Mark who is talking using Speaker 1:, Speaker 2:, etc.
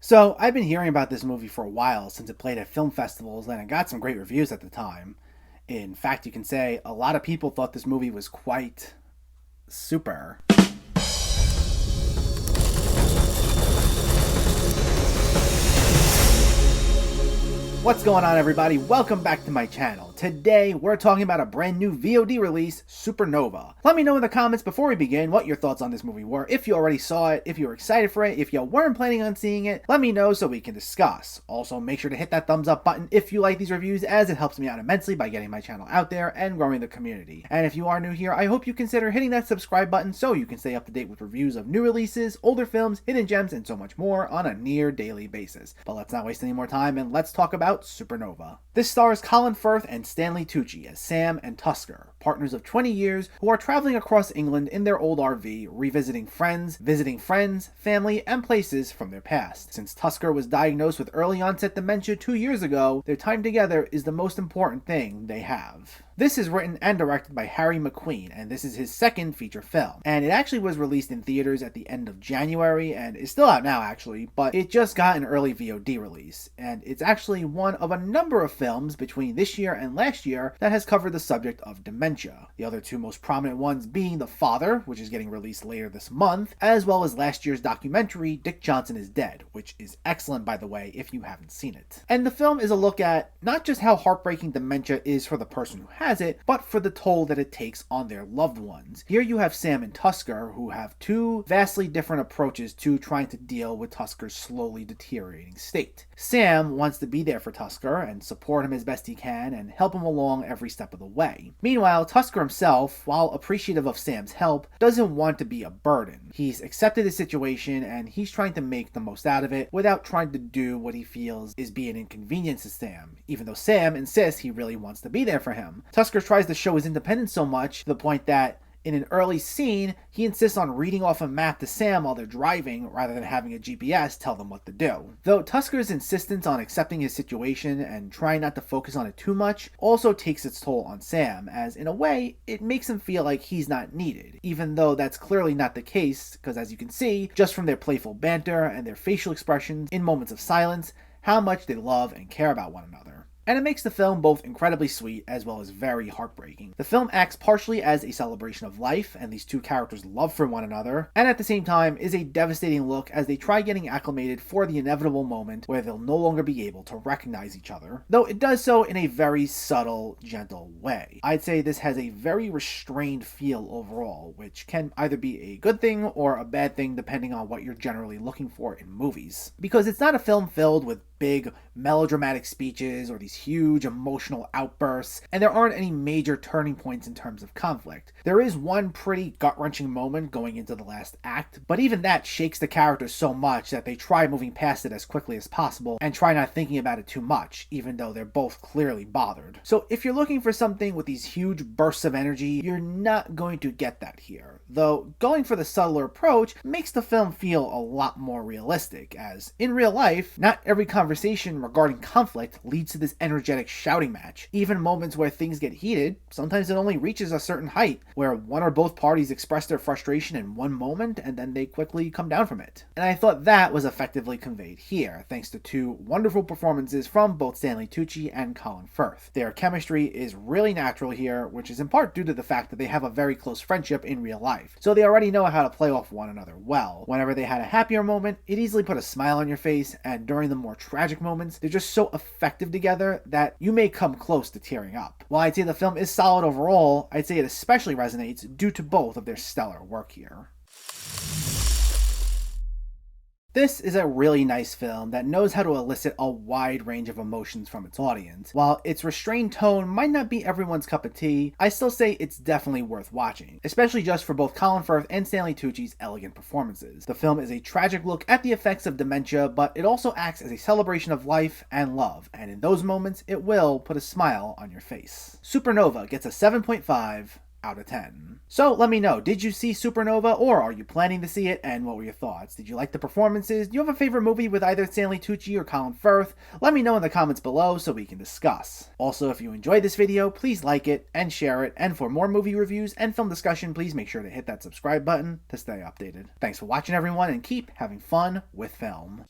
Speaker 1: So, I've been hearing about this movie for a while since it played at film festivals and it got some great reviews at the time. In fact, you can say a lot of people thought this movie was quite super. What's going on, everybody? Welcome back to my channel. Today, we're talking about a brand new VOD release, Supernova. Let me know in the comments before we begin what your thoughts on this movie were. If you already saw it, if you were excited for it, if you weren't planning on seeing it, let me know so we can discuss. Also, make sure to hit that thumbs up button if you like these reviews, as it helps me out immensely by getting my channel out there and growing the community. And if you are new here, I hope you consider hitting that subscribe button so you can stay up to date with reviews of new releases, older films, hidden gems, and so much more on a near daily basis. But let's not waste any more time and let's talk about Supernova. This stars Colin Firth and Stanley Tucci as Sam and Tusker, partners of 20 years who are traveling across England in their old RV, revisiting friends, visiting friends, family, and places from their past. Since Tusker was diagnosed with early-onset dementia 2 years ago, their time together is the most important thing they have. This is written and directed by Harry McQueen, and this is his second feature film. And it actually was released in theaters at the end of January, and is still out now actually, but it just got an early VOD release. And it's actually one of a number of films between this year and last year that has covered the subject of dementia. The other two most prominent ones being The Father, which is getting released later this month, as well as last year's documentary, Dick Johnson is Dead, which is excellent, by the way, if you haven't seen it. And the film is a look at not just how heartbreaking dementia is for the person who has it, but for the toll that it takes on their loved ones. Here you have Sam and Tusker, who have two vastly different approaches to trying to deal with Tusker's slowly deteriorating state. Sam wants to be there for Tusker and support him as best he can and help him along every step of the way. Meanwhile, Tusker himself, while appreciative of Sam's help, doesn't want to be a burden. He's accepted his situation and he's trying to make the most out of it without trying to do what he feels is being an inconvenience to Sam, even though Sam insists he really wants to be there for him. Tusker tries to show his independence so much to the point that in an early scene, he insists on reading off a map to Sam while they're driving rather than having a GPS tell them what to do. Though Tusker's insistence on accepting his situation and trying not to focus on it too much also takes its toll on Sam, as in a way, it makes him feel like he's not needed, even though that's clearly not the case, because as you can see, just from their playful banter and their facial expressions in moments of silence, how much they love and care about one another. And it makes the film both incredibly sweet as well as very heartbreaking. The film acts partially as a celebration of life and these two characters' love for one another, and at the same time is a devastating look as they try getting acclimated for the inevitable moment where they'll no longer be able to recognize each other, though it does so in a very subtle, gentle way. I'd say this has a very restrained feel overall, which can either be a good thing or a bad thing depending on what you're generally looking for in movies. Because it's not a film filled with big melodramatic speeches or these huge emotional outbursts, and there aren't any major turning points in terms of conflict. There is one pretty gut-wrenching moment going into the last act, but even that shakes the characters so much that they try moving past it as quickly as possible and try not thinking about it too much, even though they're both clearly bothered. So if you're looking for something with these huge bursts of energy, you're not going to get that here. Though going for the subtler approach makes the film feel a lot more realistic, as in real life, not every conversation regarding conflict leads to this energetic shouting match. Even moments where things get heated, sometimes it only reaches a certain height, where one or both parties express their frustration in one moment and then they quickly come down from it. And I thought that was effectively conveyed here, thanks to two wonderful performances from both Stanley Tucci and Colin Firth. Their chemistry is really natural here, which is in part due to the fact that they have a very close friendship in real life, so they already know how to play off one another well. Whenever they had a happier moment, it easily put a smile on your face, and during the more tragic moments, they're just so effective together that you may come close to tearing up. While I'd say the film is solid overall, I'd say it especially resonates due to both of their stellar work here. This is a really nice film that knows how to elicit a wide range of emotions from its audience. While its restrained tone might not be everyone's cup of tea, I still say it's definitely worth watching, especially just for both Colin Firth and Stanley Tucci's elegant performances. The film is a tragic look at the effects of dementia, but it also acts as a celebration of life and love, and in those moments, it will put a smile on your face. Supernova gets a 7.5 out of 10. So let me know, did you see Supernova, or are you planning to see it, and what were your thoughts? Did you like the performances? Do you have a favorite movie with either Stanley Tucci or Colin Firth? Let me know in the comments below so we can discuss. Also, if you enjoyed this video, please like it and share it, and for more movie reviews and film discussion, please make sure to hit that subscribe button to stay updated. Thanks for watching everyone, and keep having fun with film.